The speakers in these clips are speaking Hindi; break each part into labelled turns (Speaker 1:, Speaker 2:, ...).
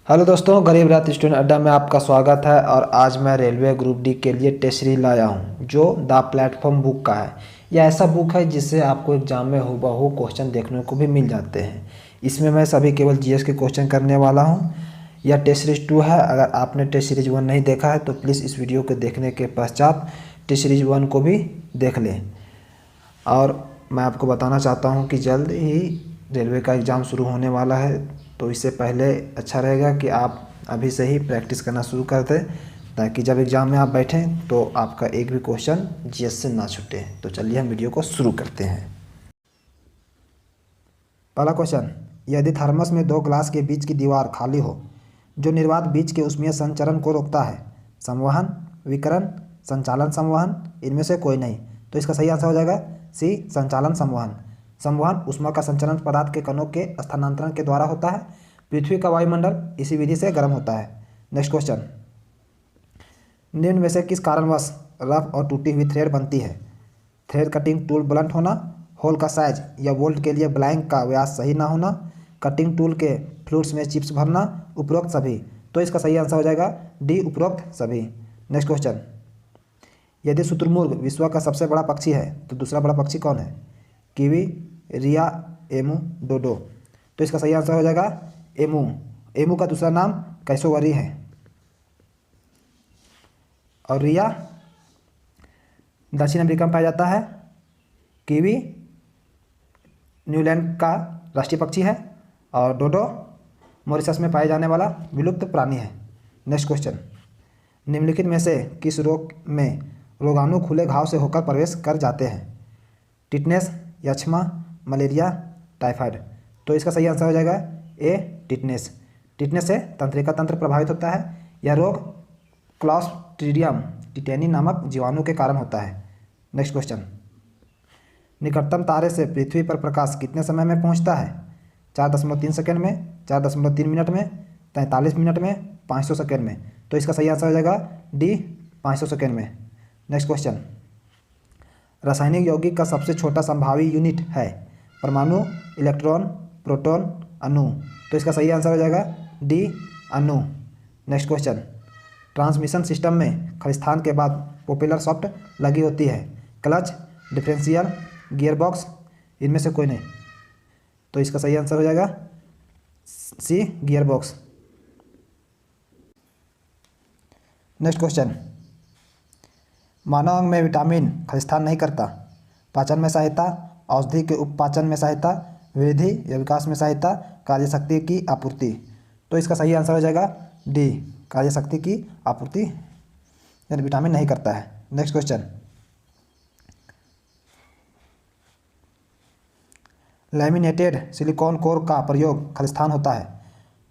Speaker 1: हेलो दोस्तों, गरीब रथ स्टूडेंट अड्डा में आपका स्वागत है। और आज मैं रेलवे ग्रुप डी के लिए टेस्ट सीरीज लाया हूं जो द प्लेटफॉर्म बुक का है। यह ऐसा बुक है जिससे आपको एग्जाम में हूबहू क्वेश्चन देखने को भी मिल जाते हैं। इसमें मैं सभी केवल जीएस के क्वेश्चन करने वाला हूं। यह टेस्ट सीरीज 2 है। अगर आपने टेस्ट सीरीज 1 नहीं देखा है तो प्लीज़ इस वीडियो को देखने के पश्चात टेस्ट सीरीज 1 को भी देख लें। और मैं आपको बताना चाहता हूँ कि जल्द ही रेलवे का एग्ज़ाम शुरू होने वाला है, तो इससे पहले अच्छा रहेगा कि आप अभी से ही प्रैक्टिस करना शुरू कर दें, ताकि जब एग्ज़ाम में आप बैठें तो आपका एक भी क्वेश्चन जीएस से ना छूटे। तो चलिए हम वीडियो को शुरू करते हैं। पहला क्वेश्चन, यदि थर्मस में दो ग्लास के बीच की दीवार खाली हो जो निर्वात बीज के ऊष्मीय संचरण को रोकता है, संवहन, विकिरण, संचालन संवहन, इनमें से कोई नहीं। तो इसका सही आंसर हो जाएगा सी, संचालन संवहन। संवहन ऊष्मा का संचरण पदार्थ के कणों के स्थानांतरण के द्वारा होता है। पृथ्वी का वायुमंडल इसी विधि से गर्म होता है। नेक्स्ट क्वेश्चन, निम्न में से किस कारणवश रफ और टूटी हुई थ्रेड बनती है? थ्रेड कटिंग टूल ब्लंट होना, होल का साइज या बोल्ट के लिए ब्लैंक का व्यास सही ना होना, कटिंग टूल के फ्लूइड्स में चिप्स भरना, उपरोक्त सभी। तो इसका सही आंसर हो जाएगा डी, उपरोक्त सभी। नेक्स्ट क्वेश्चन, यदि शुतुरमुर्ग विश्व का सबसे बड़ा पक्षी है तो दूसरा बड़ा पक्षी कौन है? कीवी, रिया, एमू, डोडो। तो इसका सही आंसर हो जाएगा एमू। एमू का दूसरा नाम कैसोवरी है। और रिया दक्षिण अमेरिका में पाया जाता है। कीवी न्यूजीलैंड का राष्ट्रीय पक्षी है। और डोडो मॉरिशस में पाया जाने वाला विलुप्त प्राणी है। नेक्स्ट क्वेश्चन, निम्नलिखित में से किस रोग में रोगाणु खुले घाव से होकर प्रवेश कर जाते हैं? टिटनेस, यक्ष्मा, मलेरिया, टाइफाइड। तो इसका सही आंसर हो जाएगा ए, टिटनेस। टिटनेस से तंत्रिका तंत्र प्रभावित होता है। यह रोग क्लॉस्ट्रीडियम टिटेनी नामक जीवाणु के कारण होता है। नेक्स्ट क्वेश्चन, निकटतम तारे से पृथ्वी पर प्रकाश कितने समय में पहुंचता है? 4.3 सेकेंड में, 4.3 मिनट में, 43 मिनट में, 500 सेकेंड में। तो इसका सही आंसर हो जाएगा डी, 500 सेकेंड में। नेक्स्ट क्वेश्चन, रासायनिक यौगिक का सबसे छोटा संभावी यूनिट है? परमाणु, इलेक्ट्रॉन, प्रोटॉन, अणु। तो इसका सही आंसर हो जाएगा डी, अणु। नेक्स्ट क्वेश्चन, ट्रांसमिशन सिस्टम में खलिस्तान के बाद प्रोपेलर शाफ्ट लगी होती है। क्लच, डिफरेंशियल, गियरबॉक्स, इनमें से कोई नहीं। तो इसका सही आंसर हो जाएगा सी, गियरबॉक्स। नेक्स्ट क्वेश्चन, मानव अंग में विटामिन खलिस्तान नहीं करता। पाचन में सहायता, औषधि के उपपाचन में सहायता, वृद्धि या विकास में सहायता, कार्यशक्ति की आपूर्ति। तो इसका सही आंसर हो जाएगा डी, कार्यशक्ति की आपूर्ति, यानी विटामिन नहीं करता है। Next question, laminated silicon core का प्रयोग खलिस्तान होता है।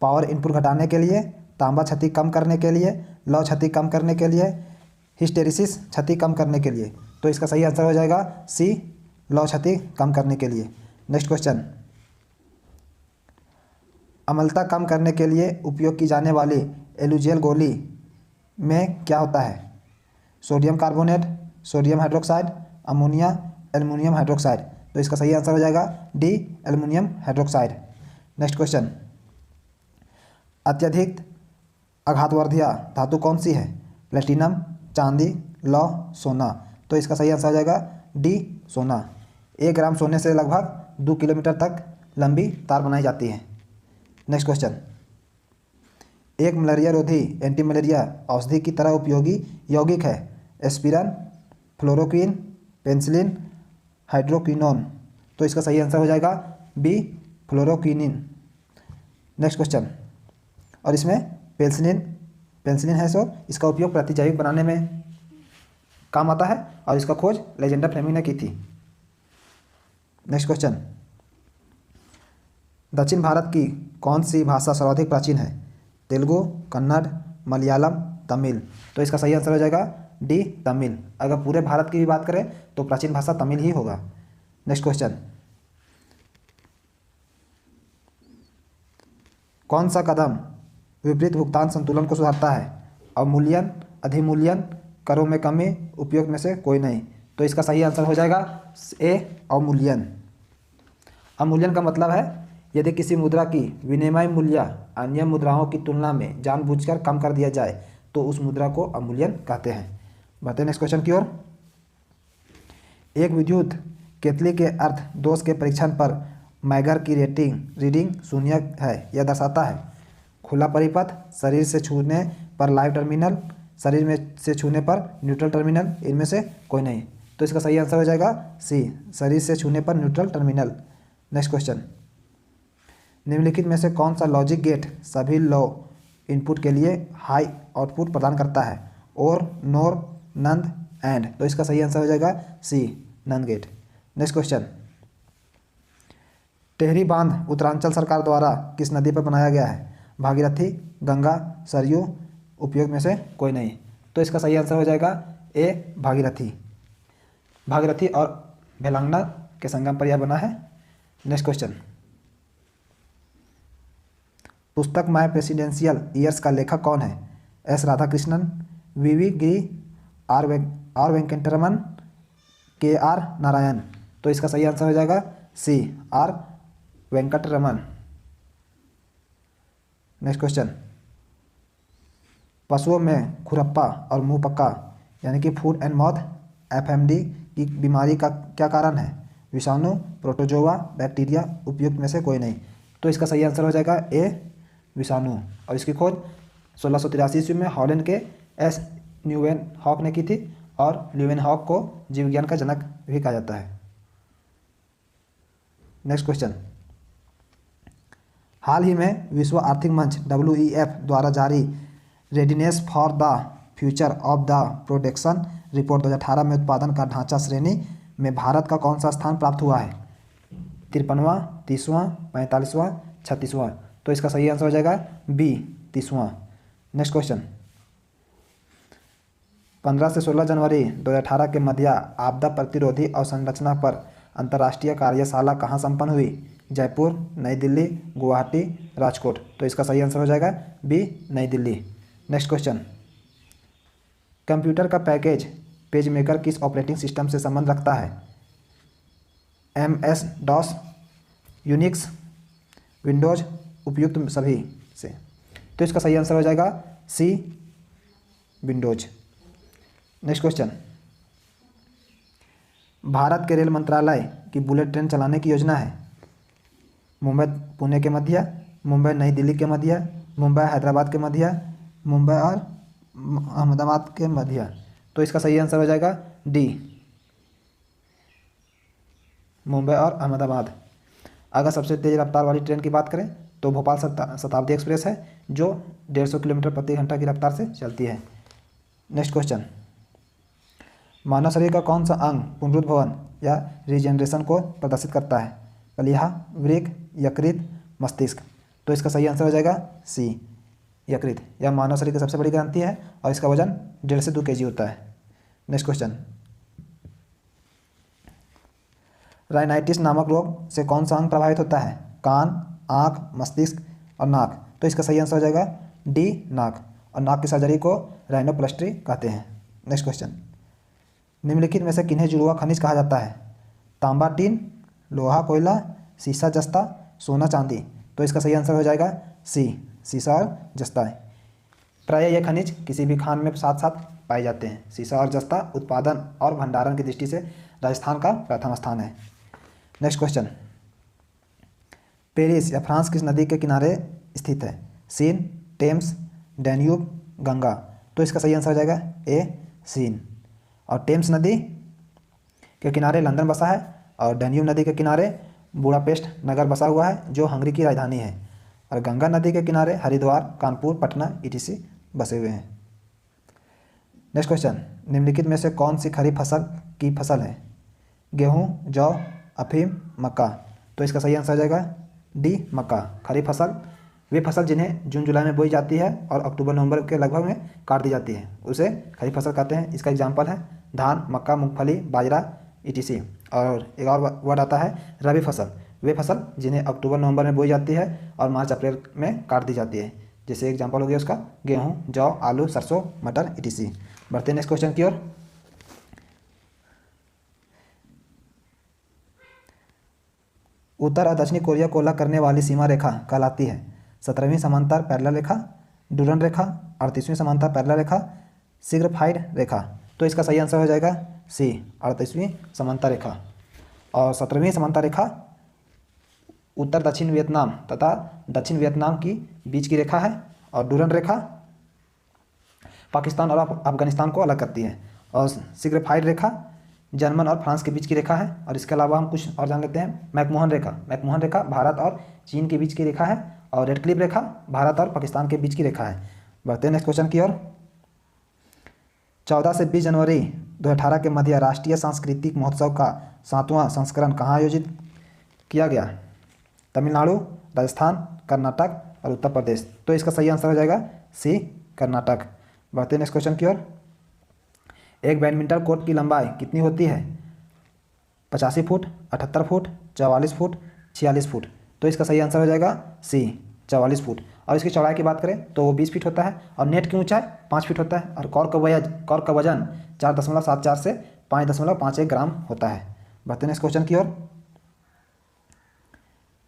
Speaker 1: पावर इनपुट घटाने के लिए, तांबा क्षति कम करने के लिए, लौ क्षति कम करने के लिए, हिस्टेरिसिस क्षति कम करने के लिए। तो इसका सही आंसर हो जाएगा सी, लौ क्षति कम करने के लिए। नेक्स्ट क्वेश्चन, अम्लता कम करने के लिए उपयोग की जाने वाली एलुजेल गोली में क्या होता है? Sodium carbonate, sodium hydroxide, ammonia, aluminium hydroxide. तो इसका सही आंसर हो जाएगा D, aluminium hydroxide. Next question, अत्यधिक आघातवर्धिया धातु कौन सी है? प्लेटिनम, चांदी, लौ, सोना। तो इसका सही आंसर हो जाएगा डी, सोना। 1 ग्राम सोने से लगभग 2 किलोमीटर तक लंबी तार बनाई जाती है। नेक्स्ट क्वेश्चन, एक मलेरिया रोधी एंटी मलेरिया औषधि की तरह उपयोगी यौगिक है। Aspirin, chloroquine, penicillin, hydroquinone. तो इसका सही आंसर हो जाएगा बी, फ्लोरोक्विनिन। नेक्स्ट क्वेश्चन, और इसमें पेनिसिलिन है, सो इसका उपयोग प्रतिजैविक बनाने में काम आता है और इसका खोज लेजेंडर फ्लेमिंग ने की थी। नेक्स्ट क्वेश्चन, दक्षिण भारत की कौन सी भाषा सर्वाधिक प्राचीन है? तेलुगु, कन्नड़, मलयालम, तमिल। तो इसका सही आंसर हो जाएगा डी, तमिल। अगर पूरे भारत की भी बात करें तो प्राचीन भाषा तमिल ही होगा। नेक्स्ट क्वेश्चन, कौन सा कदम विपरीत भुगतान संतुलन को सुधारता है? अवमूल्यन, अधिमूल्यन, करों में कमी, उपयोग में से कोई नहीं। तो इसका सही आंसर हो जाएगा ए, अवमूल्यन। अवमूल्यन का मतलब है यदि किसी मुद्रा की विनिमय मूल्य अन्य मुद्राओं की तुलना में जानबूझकर कम कर दिया जाए तो उस मुद्रा को अवमूल्यन कहते हैं। बढ़ते हैं नेक्स्ट क्वेश्चन की ओर। एक विद्युत केतली के अर्थ दोष के परीक्षण पर मैगर की रीडिंग शून्य है। यह दर्शाता है खुला परिपथ, शरीर से छूने पर लाइव टर्मिनल, शरीर में से छूने पर न्यूट्रल टर्मिनल, इनमें से कोई नहीं। तो इसका सही आंसर हो जाएगा सी, शरीर से छूने पर न्यूट्रल टर्मिनल। नेक्स्ट क्वेश्चन, निम्नलिखित में से कौन सा लॉजिक गेट सभी लो इनपुट के लिए हाई आउटपुट प्रदान करता है? और, नोर, नंद, एंड। तो इसका सही आंसर हो जाएगा सी, नंद गेट। नेक्स्ट क्वेश्चन, टेहरी बांध उत्तरांचल सरकार द्वारा किस नदी पर बनाया गया है? भागीरथी, गंगा, सरयू, उपयोग में से कोई नहीं। तो इसका सही आंसर हो जाएगा ए, भागीरथी। भागीरथी और भेलंगना के संगम पर यह बना है। नेक्स्ट क्वेश्चन, पुस्तक माय प्रेसिडेंशियल ईयर्स का लेखक कौन है? S Radhakrishnan, V Giri, R Venkataraman, K R Narayan. तो इसका सही आंसर हो जाएगा C, R Venkataraman. Next question, पशुओं में खुरप्पा और मुंह पक्का यानी कि फूट एंड माउथ एफएमडी की बीमारी का क्या कारण है? विषाणु, प्रोटोजोआ, बैक्टीरिया, उपयुक्त में से कोई नहीं। तो इसका सही आंसर हो जाएगा ए, विषाणु। और इसकी खोज 1683 ईस्वी में हॉलैंड के एस न्यूवेन हॉक ने की थी और ल्यूवेन हॉक को जीव विज्ञान का जनक भी कहा जाता है। नेक्स्ट क्वेश्चन, हाल ही में विश्व आर्थिक मंच WEF द्वारा जारी readiness for the future of the production report 2018 में उत्पादन का ढांचा श्रेणी में भारत का कौन सा स्थान प्राप्त हुआ है? 53वां, 30वां, 45वां, 36वां। तो इसका सही आंसर हो जाएगा बी, 30वां। नेक्स्ट क्वेश्चन, 15 से 16 जनवरी 2018 के मध्य आपदा प्रतिरोधी अवसंरचना पर अंतर्राष्ट्रीय कार्यशाला कहाँ संपन्न हुई? जयपुर, नई दिल्ली, गुवाहाटी, राजकोट। तो इसका सही आंसर हो जाएगा बी, नई दिल्ली। नेक्स्ट क्वेश्चन, कंप्यूटर का पैकेज पेज मेकर किस ऑपरेटिंग सिस्टम से संबंध रखता है? MS DOS, यूनिक्स, विंडोज, उपयुक्त सभी से। तो इसका सही आंसर हो जाएगा सी, विंडोज। नेक्स्ट क्वेश्चन, भारत के रेल मंत्रालय की बुलेट ट्रेन चलाने की योजना है? मुंबई पुणे के मध्य, मुंबई नई दिल्ली के मध्य, मुंबई हैदराबाद के मध्य, मुंबई और अहमदाबाद के मध्य। तो इसका सही आंसर हो जाएगा डी, मुंबई और अहमदाबाद। अगर सबसे तेज़ रफ्तार वाली ट्रेन की बात करें तो भोपाल शताब्दी एक्सप्रेस है जो 150 किलोमीटर प्रति घंटा की रफ्तार से चलती है। नेक्स्ट क्वेश्चन, मानव शरीर का कौन सा अंग पुनरुद्भवन या रीजनरेशन को प्रदर्शित करता है? कलिहा, वृक्क, यकृत, मस्तिष्क। तो इसका सही आंसर हो जाएगा सी, यकृत। यह मानव शरीर की सबसे बड़ी ग्रंथि है और इसका वजन 1.5 से 2 kg होता है। नेक्स्ट क्वेश्चन, राइनाइटिस नामक रोग से कौन सा अंग प्रभावित होता है? कान, आँख, मस्तिष्क और नाक। तो इसका सही आंसर हो जाएगा डी, नाक। और नाक की सर्जरी को राइनोप्लास्टी कहते हैं। नेक्स्ट क्वेश्चन, निम्नलिखित में से किन्हें जुड़वा खनिज कहा जाता है? तांबा, टीन, लोहा, कोयला, सीसा, जस्ता, सोना, चांदी। तो इसका सही आंसर हो जाएगा सी, सीसा और जस्ता। प्रायः ये खनिज किसी भी खान में साथ साथ पाए जाते हैं। सीसा और जस्ता उत्पादन और भंडारण की दृष्टि से राजस्थान का प्रथम स्थान है। नेक्स्ट क्वेश्चन, पेरिस या फ्रांस किस नदी के किनारे स्थित है? Seine, Thames, Danube, Ganga. तो इसका सही आंसर हो जाएगा ए, सीन। और टेम्स नदी के किनारे लंदन बसा है और डैन्यूब नदी के किनारे बुडापेस्ट नगर बसा हुआ है जो हंगरी की राजधानी है। और गंगा नदी के किनारे हरिद्वार, कानपुर, पटना ETC बसे हुए हैं। नेक्स्ट क्वेश्चन, निम्नलिखित में से कौन सी खरीफ फसल की फसल है? गेहूँ, जौ, अफीम, मक्का। तो इसका सही आंसर हो जाएगा डी, मक्का। खरीफ फसल वे फसल जिन्हें जून जुलाई में बोई जाती है और अक्टूबर नवंबर के लगभग में काट दी जाती है, उसे खरीफ फसल कहते हैं। इसका एग्जाम्पल है धान, मक्का, मूंगफली, बाजरा ETC। और एक और वर्ड आता है रबी फसल, वे फसल जिन्हें अक्टूबर नवंबर में बोई जाती है और मार्च अप्रैल में काट दी जाती है। जैसे एग्जाम्पल हो गया उसका गेहूँ, जौ, आलू, सरसों, मटर ETC। बढ़ते हैं नेक्स्ट क्वेश्चन की ओर। उत्तर और दक्षिणी कोरिया को अलग करने वाली सीमा रेखा कहलाती है? 17वीं समांतर पैरेलल रेखा, डूरन रेखा, 38वीं समांतर पैरेलल रेखा, सिग्फाइड रेखा। तो इसका सही आंसर हो जाएगा सी, 38वीं समांतर रेखा। और 17वीं समांतर रेखा उत्तर दक्षिण वियतनाम तथा दक्षिण वियतनाम की बीच की रेखा है। और डूरन रेखा पाकिस्तान और अफगानिस्तान को अलग करती है। और सिग्फाइड रेखा जर्मन और फ्रांस के बीच की रेखा है। और इसके अलावा हम कुछ और जान लेते हैं। मैकमोहन रेखा भारत और चीन के बीच की रेखा है। और रेड क्लिफ रेखा भारत और पाकिस्तान के बीच की रेखा है। बढ़ते हैं नेक्स्ट क्वेश्चन की ओर। 14 से 20 जनवरी 2018 के मध्य राष्ट्रीय सांस्कृतिक महोत्सव का 7वां संस्करण कहाँ आयोजित किया गया? तमिलनाडु, राजस्थान, कर्नाटक और उत्तर प्रदेश। तो इसका सही आंसर हो जाएगा सी, कर्नाटक। बढ़ते हैं नेक्स्ट क्वेश्चन की ओर। एक बैडमिंटन कोर्ट की लंबाई कितनी होती है? 85 फुट, 78 फुट, 44 फुट, 46 फुट। तो इसका सही आंसर हो जाएगा सी, 44 फुट। और इसकी चौड़ाई की बात करें तो वो 20 फीट होता है। और नेट की ऊंचाई 5 फीट होता है। और कॉर्क का वजन 4.74 से 5.51 ग्राम होता है। बढ़ते हैं नेक्स्ट क्वेश्चन की ओर।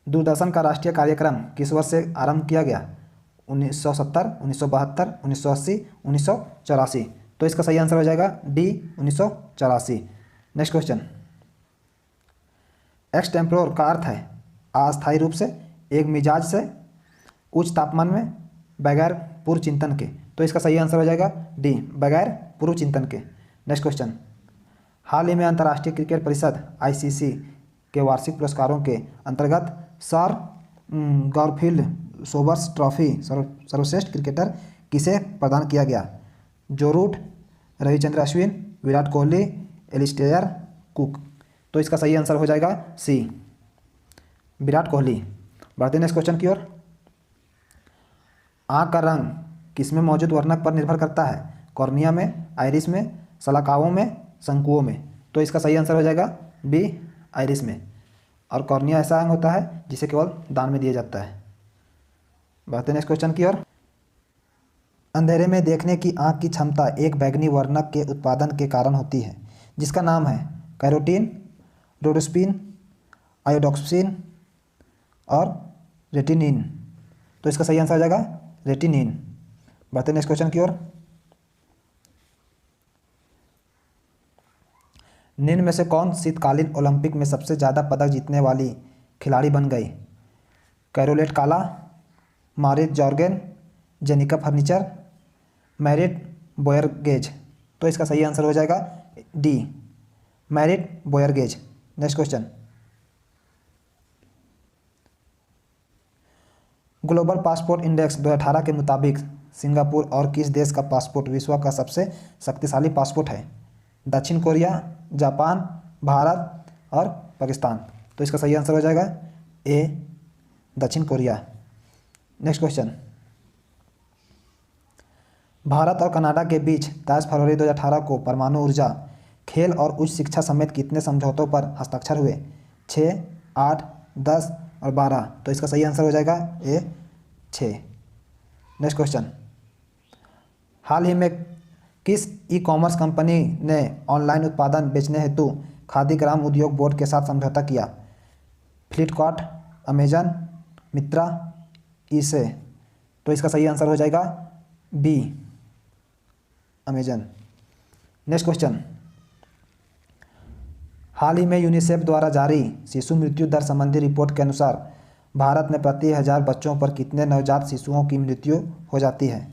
Speaker 1: दूरदर्शन का राष्ट्रीय कार्यक्रम किस वर्ष से आरंभ किया गया? 1970, 1972, 1980, 1984। तो इसका सही आंसर हो जाएगा डी, 1984। Next question. एक्स टेम्पोर का अर्थ है अस्थायी रूप से, एक मिजाज से, उच्च तापमान में, बगैर पूर्व चिंतन के। तो इसका सही आंसर हो जाएगा डी, बगैर पूर्व चिंतन के। Next question. हाल ही में अंतर्राष्ट्रीय क्रिकेट परिषद आईसीसी के वार्षिक पुरस्कारों के अंतर्गत सर गॉरफील्ड सोबर्स ट्रॉफी सर्वश्रेष्ठ क्रिकेटर किसे प्रदान किया गया? Joe Root, Ravichandran Ashwin, Virat Kohli, Alastair Cook. तो इसका सही आंसर हो जाएगा सी, विराट कोहली। बढ़ते हैं नेक्स्ट क्वेश्चन की ओर। आँख का रंग किसमें मौजूद वर्णक पर निर्भर करता है? कॉर्निया में, आइरिस में, सलाकाओं में, शंकुओं में। तो इसका सही आंसर हो जाएगा बी, आइरिस में। और कॉर्निया ऐसा अंग होता है जिसे केवल दान में दिया जाता है। बढ़ते हैं नेक्स्ट क्वेश्चन की ओर। अंधेरे में देखने की आँख की क्षमता एक बैंगनी वर्णक के उत्पादन के कारण होती है, जिसका नाम है कैरोटीन, रोडोस्पिन, आयोडोक्सिन और रेटिनिन। तो इसका सही आंसर हो जाएगा रेटिनिन। बढ़ते हैं नेक्स्ट क्वेश्चन की ओर। निम्न में से कौन शीतकालीन ओलंपिक में सबसे ज़्यादा पदक जीतने वाली खिलाड़ी बन गई? कैरोलेट काला, मारिट जॉर्गेन, जेनिका फर्नीचर, मैरिट बोयरगेज। तो इसका सही आंसर हो जाएगा डी, मैरिट बोयरगेज। Next question. Global passport index 2018 के मुताबिक सिंगापुर और किस देश का पासपोर्ट विश्व का सबसे शक्तिशाली पासपोर्ट है? दक्षिण कोरिया, जापान, भारत और पाकिस्तान। तो इसका सही आंसर हो जाएगा ए, दक्षिण कोरिया। Next question. भारत और कनाडा के बीच 23 फरवरी 2018 को परमाणु ऊर्जा, खेल और उच्च शिक्षा समेत कितने समझौतों पर हस्ताक्षर हुए? 6, 8, 10 और 12। तो इसका सही आंसर हो जाएगा ए, 6। Next question. हाल ही में किस ई कॉमर्स कंपनी ने ऑनलाइन उत्पादन बेचने हेतु खादी ग्राम उद्योग बोर्ड के साथ समझौता किया? फ्लिपकार्ट, अमेजन, मित्रा, ईसे। तो इसका सही आंसर हो जाएगा बी, अमेजन। Next question. हाल ही में यूनिसेफ द्वारा जारी शिशु मृत्यु दर संबंधी रिपोर्ट के अनुसार भारत में प्रति 1000 बच्चों पर कितने नवजात शिशुओं की मृत्यु हो जाती है?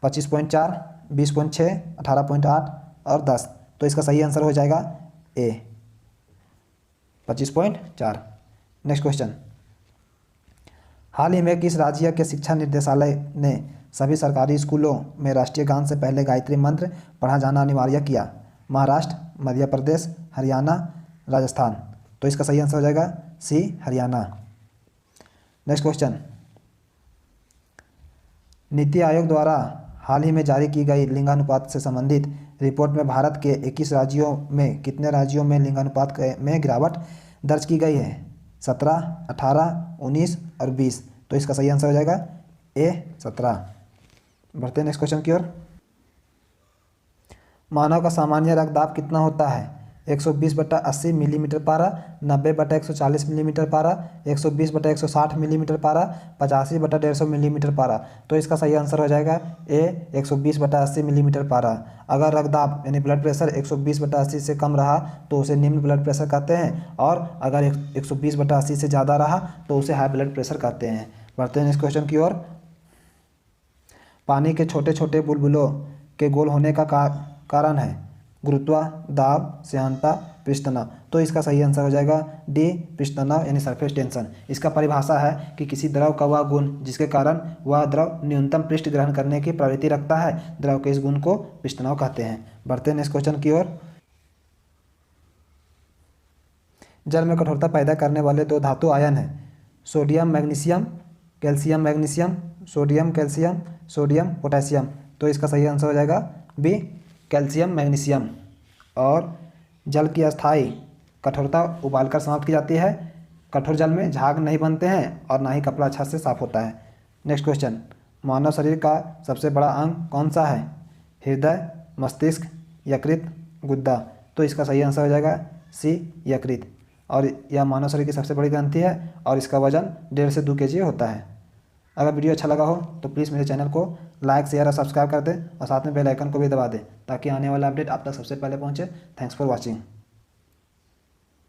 Speaker 1: 25.4, 20.6, 18.8 और 10। तो इसका सही आंसर हो जाएगा ए, 25.4। Next question. हाल ही में किस राज्य के शिक्षा निर्देशालय ने सभी सरकारी स्कूलों में राष्ट्रीय गान से पहले गायत्री मंत्र पढ़ा जाना अनिवार्य किया? महाराष्ट्र, मध्य प्रदेश, हरियाणा, राजस्थान। तो इसका सही आंसर हो जाएगा सी, हरियाणा। Next question. नीति आयोग द्वारा हाल ही में जारी की गई लिंगानुपात से संबंधित रिपोर्ट में भारत के 21 राज्यों में कितने राज्यों में लिंगानुपात में गिरावट दर्ज की गई है? 17, 18, 19 और 20। तो इसका सही आंसर हो जाएगा ए, 17। बढ़ते हैं नेक्स्ट क्वेश्चन की ओर। मानव का सामान्य रक्तदाब कितना होता है? 120/80 मिलीमीटर पारा, 90/140 मिलीमीटर पारा, 120/160 मिलीमीटर पारा, 85/150 मिलीमीटर पारा। तो इसका सही आंसर हो जाएगा ए 120/80 मिलीमीटर पारा। अगर रक्तदाब यानी ब्लड प्रेशर 120/80 से कम रहा तो उसे निम्न ब्लड प्रेशर कहते हैं, और अगर 120/80 से ज़्यादा रहा तो उसे हाई ब्लड प्रेशर कहते हैं। बढ़ते हैं इस क्वेश्चन की ओर। पानी के छोटे छोटे बुलबुलों के गोल होने का कारण है गुरुत्वा, दाब, श्यानता, पृष्ठ तनाव। तो इसका सही आंसर हो जाएगा डी पृष्ठ तनाव यानी सरफेस टेंशन। इसका परिभाषा है कि किसी द्रव का वह गुण जिसके कारण वह द्रव न्यूनतम पृष्ठ ग्रहण करने की प्रवृत्ति रखता है, द्रव के इस गुण को पृष्ठ तनाव कहते हैं। बढ़ते हैं इस क्वेश्चन की ओर। जल में कठोरता पैदा करने वाले 2 धातु आयन हैं sodium magnesium, calcium magnesium, sodium calcium, sodium potassium. तो इसका सही आंसर हो जाएगा बी कैल्शियम मैग्नीशियम। और जल की अस्थायी कठोरता उबालकर समाप्त की जाती है। कठोर जल में झाग नहीं बनते हैं और ना ही कपड़ा अच्छा से साफ होता है। नेक्स्ट क्वेश्चन, मानव शरीर का सबसे बड़ा अंग कौन सा है? हृदय, मस्तिष्क, यकृत, गुद्दा। तो इसका सही आंसर हो जाएगा सी यकृत। और यह मानव शरीर की सबसे बड़ी ग्रंथि है और इसका वजन 1.5 से 2 kg होता है। अगर वीडियो अच्छा लगा हो तो प्लीज़ मेरे चैनल को लाइक, शेयर और सब्सक्राइब कर दें और साथ में बेल आइकन को भी दबा दें ताकि आने वाला अपडेट आप तक सबसे पहले पहुंचे। Thanks for watching.